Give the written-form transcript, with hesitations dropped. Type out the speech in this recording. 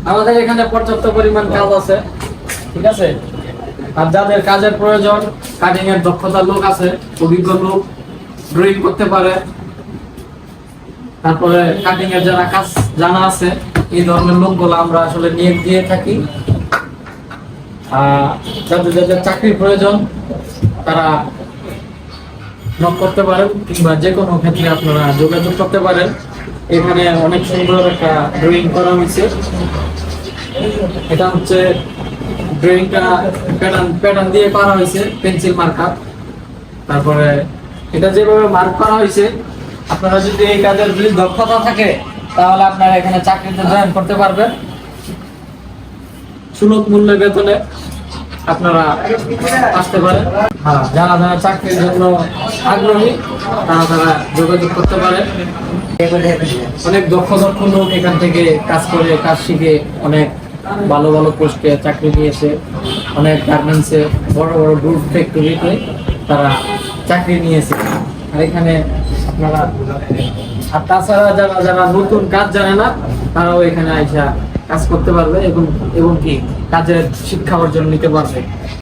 আমাদের এখানে পর্যাপ্ত পরিমাণ কাজ আছে, ঠিক আছে। আর যাদের কাজের প্রয়োজন, কাটিং এর দক্ষতার লোক আছে, অভিজ্ঞ লোক, ড্রয়িং করতে পারে, তারপরে কাটিং এর যারা কাজ জানা আছে, এই ধরনের লোকগুলো আমরা আসলে নিয়োগ দিয়ে থাকি। যাদের যাদের চাকরির প্রয়োজন তারা নক করতে পারেন, কিংবা যে কোনো ক্ষেত্রে আপনারা যোগাযোগ করতে পারেন। এখানে অনেক সুন্দর একটা ড্রয়িং করা হয়েছে। এটা হচ্ছে ড্রয়িংটা প্যাটার্ন দিয়ে করা হয়েছে, পেন্সিল মার্কার। তারপরে এটা যেভাবে মার্ক করা হয়েছে, আপনারা যদি এই কাজের যদি দক্ষতা থাকে তাহলে আপনারা এখানে চাকরিতে জয়েন করতে পারবেন সুলভ মূল্যে, বেতনে আপনারা আসতে পারেন। যারা যারা চাকরির জন্য আগ্রহী তারা যোগাযোগ করতে পারে। অনেক দক্ষ দক্ষ লোক এখান থেকে কাজ করে, কাজ শিখে অনেক ভালো ভালো পোস্টে চাকরি নিয়েছে। অনেক গার্মেন্টসে, বড় বড় গ্রুপ ফ্যাক্টরিতে তারা চাকরি নিয়েছে। আর এখানে আপনারা, আর তাছাড়া যারা যারা নতুন কাজ জানে না তারাও এখানে আইসা কাজ করতে পারবে এবং কি কাজের শিক্ষা অর্জন নিতে পারবে।